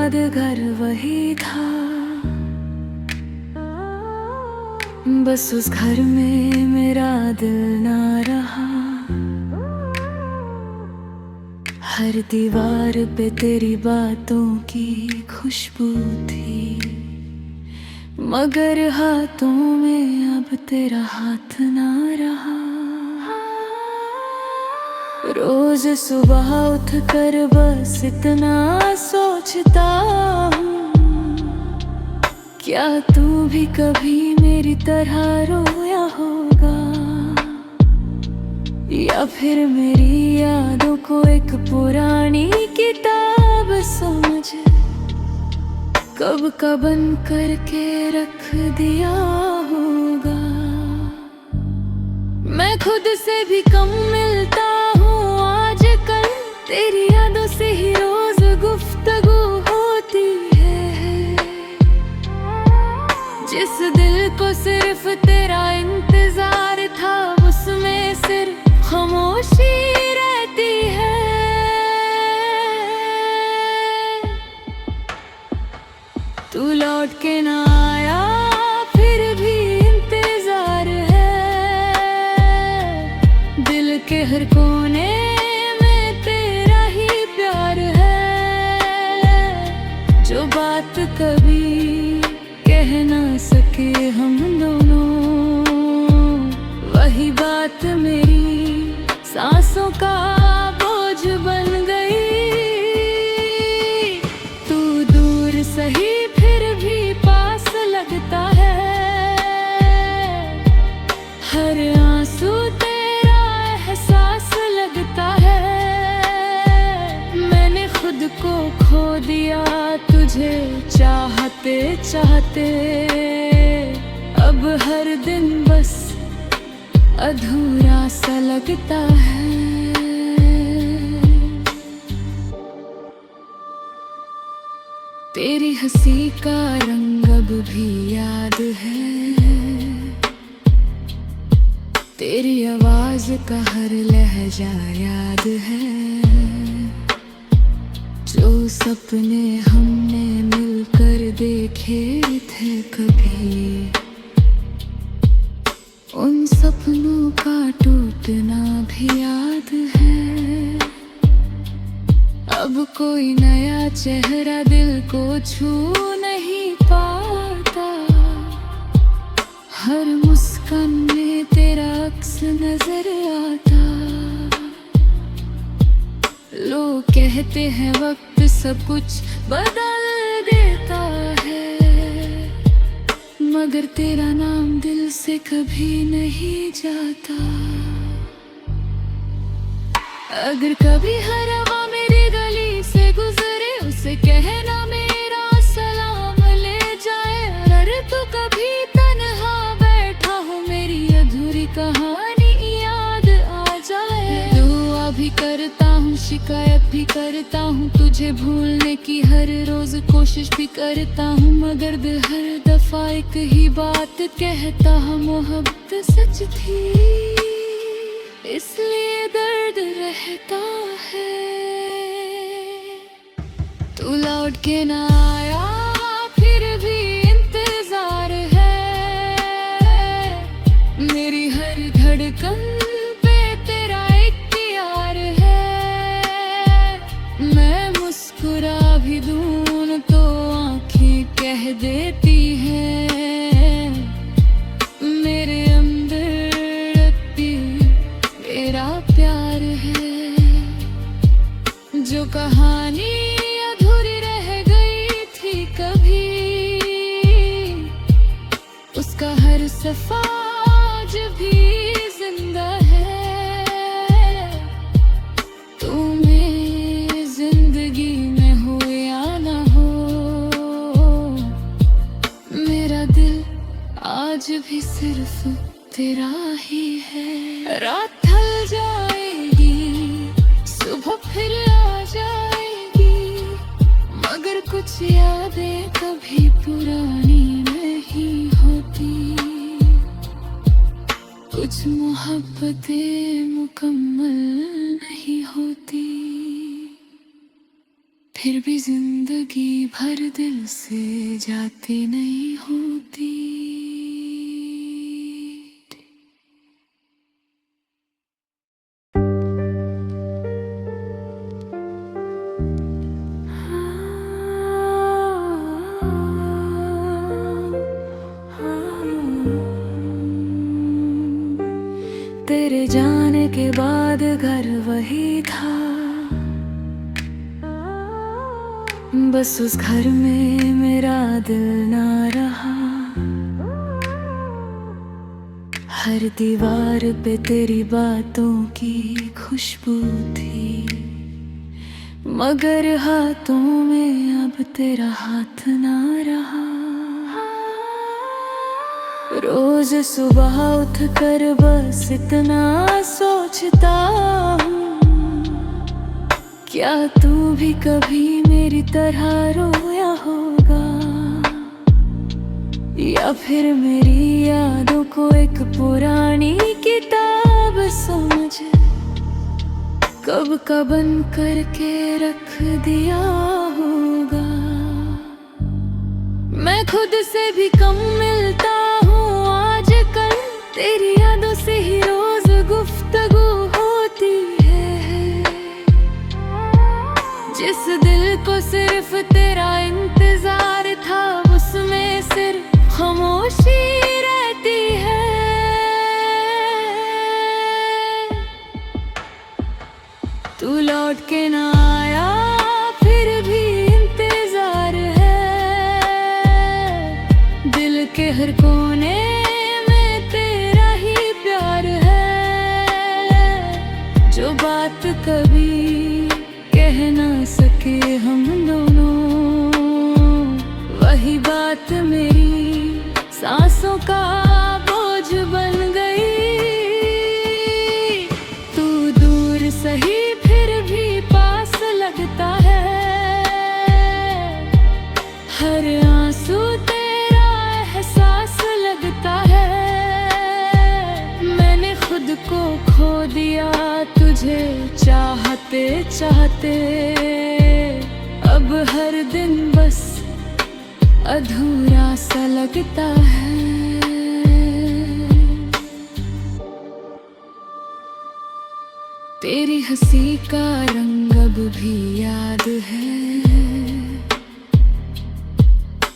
यादगार वही था, बस उस घर में मेरा दिल ना रहा। हर दीवार पे तेरी बातों की खुशबू थी, मगर हाथों में अब तेरा हाथ ना रहा। रोज सुबह उठकर बस इतना सोचता हूँ, क्या तू भी कभी मेरी तरह रोया होगा, या फिर मेरी यादों को एक पुरानी किताब समझ कब का बंद करके रख दिया होगा। मैं खुद से भी कम मिलता हूँ आजकल, तेरी यादों से ही रोज गुफ्तगू होती है। जिस दिल को सिर्फ तेरा इंतजार था, उसमें सिर्फ खामोशी रहती है। तू लौट के ना आया, फिर भी इंतजार है। दिल के हर कोने में तेरा ही प्यार है। जो बात कभी कह ना सके हम दोनों, वही बात मेरी सांसों का बोझ बन गई। तू दूर सही फिर भी पास लगता है, हर आंसू तेरा एहसास लगता है। मैंने खुद को खो दिया तुझे चाहते चाहते, अब हर दिन बस अधूरा सा लगता है। तेरी हंसी का रंग अब भी याद है, तेरी आवाज का हर लहजा याद है। जो सपने हमने मिलकर देखे थे कभी, उन सपनों का टूटना भी याद है। अब कोई नया चेहरा दिल को छू नहीं पाता, हर मुस्कान में तेरा अक्स नजर आता। लोग कहते हैं वक्त सब कुछ बदल देता है, मगर तेरा नाम दिल से कभी नहीं जाता। अगर कभी हर हवा मेरी गली से गुजरे, उसे कहना मेरा सलाम ले जाए। अगर तू कभी तन्हा बैठा हो, मेरी अधूरी कहानी याद आ जाए। दुआ भी करता हूँ, शिकायत भी करता हूँ, तुझे भूलने की हर रोज कोशिश भी करता हूँ, मगर दिल हर दफा एक ही बात कहता है, मोहब्बत सच थी इसलिए दर्द रहता है। तू लौट के ना आया, फिर भी इंतजार है। मेरी हर धड़कन पे तेरा इख्तियार है। मैं मुस्कुरा भी दूं तो आँखें कह देती हैं, मेरे अंदर अभी मेरा प्यार है। जो कहानी अधूरी रह गई थी कभी, उसका हर सफा आज भी जिंदा है। तू मेरी जिंदगी में हो या ना हो, मेरा दिल आज भी सिर्फ तेरा ही है। रात ढल जाएगी, सुबह फिर आ जाएगी, मगर कुछ यादें कभी पुरानी नहीं होती। कुछ मोहब्बतें मुकम्मल नहीं होती। फिर भी जिंदगी भर दिल से जाती नहीं होती। तेरे जाने के बाद घर वही था, बस उस घर में मेरा दिल ना रहा। हर दीवार पे तेरी बातों की खुशबू थी, मगर हाथों में अब तेरा हाथ ना रहा। रोज सुबह उठ कर बस इतना सोचता हूँ, क्या तू भी कभी मेरी तरह रोया होगा, या फिर मेरी यादों को एक पुरानी किताब समझ कब का बंद करके रख दिया होगा। मैं खुद से भी कम मिलता हूँ आजकल, तेरी यादों से ही रोज गुफ्तगू होती है। जिस दिल को सिर्फ तेरा इंतजार था, उसमें सिर्फ खामोशी रहती है। तू लौट के ना आया, फिर भी इंतजार है। दिल के हर कोने में तेरा ही प्यार है। जो बात कभी कह ना सके हम दोनों, वही बात मेरी सांसों का बोझ बन गई। तू दूर सही फिर भी पास लगता है, हर आंसू तेरा एहसास लगता है। मैंने खुद को खो दिया तुझे चाहते चाहते, अब हर दिन बस अधूरा सा लगता है। तेरी हंसी का रंग अब भी याद है,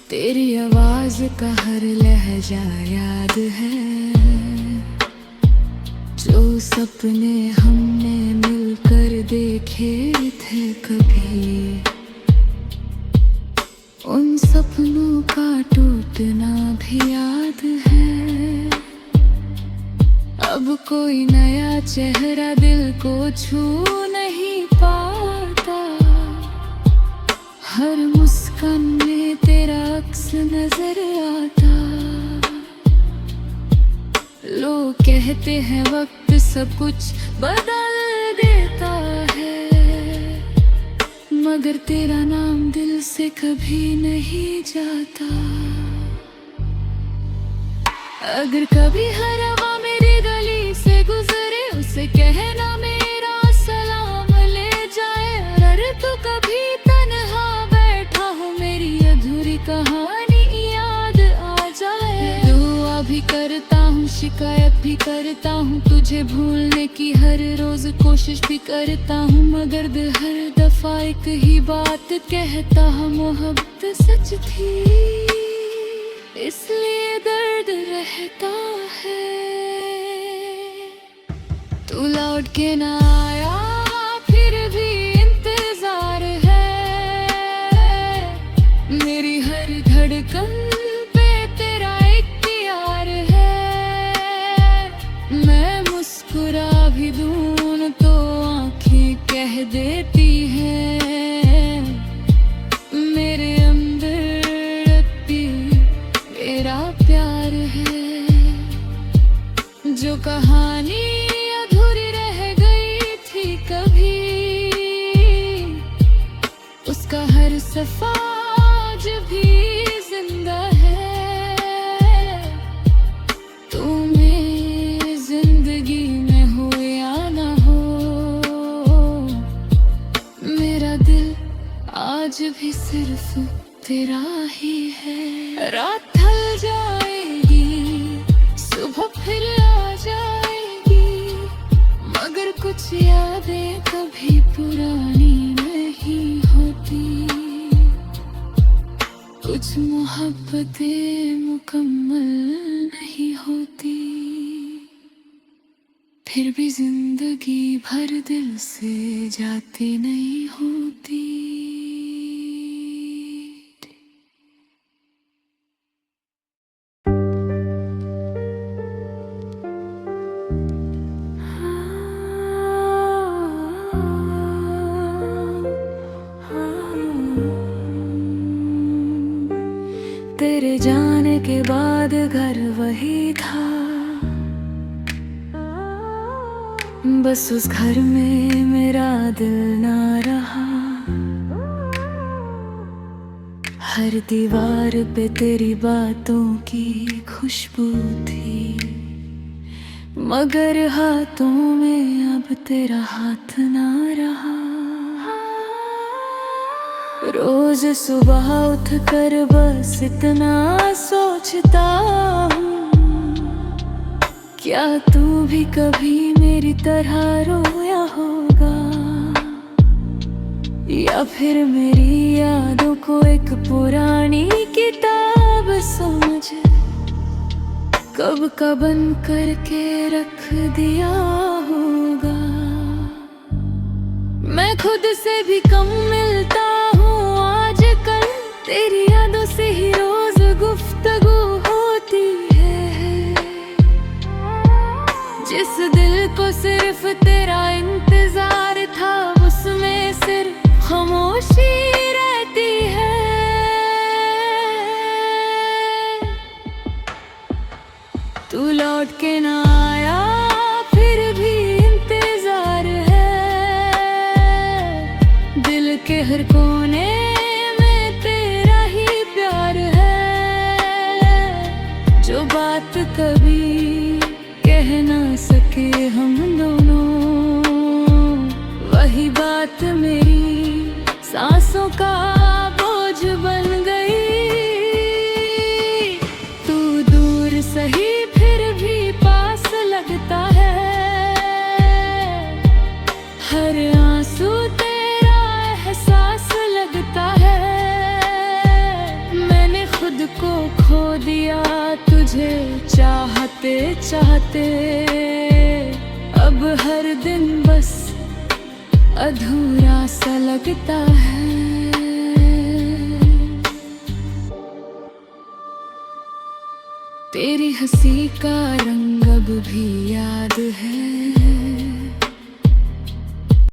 तेरी आवाज का हर लहजा याद है। जो सपने हमने मिलकर देखे थे कभी, उन सपनों का टूटना भी याद है। अब कोई नया चेहरा दिल को छू नहीं पाता, हर मुस्कान में तेरा अक्स नजर आता। लोग कहते हैं वक्त सब कुछ बदल देता है, मगर तेरा नाम दिल से कभी नहीं जाता। अगर कभी हर हवा मेरी गली से गुजरे, उसे कहना मेरा सलाम ले जाए। अगर तू कभी तन्हा बैठा हो, मेरी अधूरी कहानी याद आ जाए। दुआ भी करता हूँ, शिकायत भी करता हूँ, तुझे भूलने की हर रोज कोशिश भी करता हूँ, मगर दिल हर दफा एक ही बात कहता है, मोहब्बत सच थी इसलिए दर्द रहता है। तू लौट के ना आया, फिर भी इंतजार है। मेरी हर धड़कन पे तेरा इख्तियार है। मैं मुस्कुरा भी दूं तो आंखें कह देती हैं, मेरे अंदर भी तेरा प्यार है। जो कहानी अधूरी रह गई थी कभी, उसका हर सफा आज भी जिंदा है। तू मेरी जिंदगी में हो या ना हो, मेरा दिल आज भी सिर्फ तेरा ही है। रात ढल जाएगी, सुबह फिर आ जाएगी, मगर कुछ यादें कभी पुरानी नहीं होती। कुछ मोहब्बतें मुकम्मल नहीं होती, फिर भी जिंदगी भर दिल से जाती नहीं होती। तेरे जाने के बाद घर वही था, बस उस घर में मेरा दिल ना रहा। हर दीवार पे तेरी बातों की खुशबू थी, मगर हाथों में अब तेरा हाथ ना रहा। रोज सुबह उठ कर बस इतना सोचता हूँ, क्या तू भी कभी मेरी तरह रोया होगा, या फिर मेरी यादों को एक पुरानी किताब समझ कब का बंद करके रख दिया होगा। मैं खुद से भी कम मिलता हूँ आजकल, तेरी यादों से ही रोज गुफ्तगू होती है। जिस दिल को सिर्फ तेरा इंतजार था, उसमें सिर्फ खामोशी रहती है। तू लौट के ना आया, फिर भी इंतजार है। दिल के हर कोने में तेरा ही प्यार है। जो बात कभी कह ना सके हम दोनों, वही बात मेरी सांसों का बोझ बन गई। तू दूर सही फिर भी पास लगता है, हर आंसू तेरा एहसास लगता है। मैंने खुद को खो दिया तुझे चाहते चाहते, अब हर दिन बस अधूरा सा लगता है। तेरी हंसी का रंग अब भी याद है,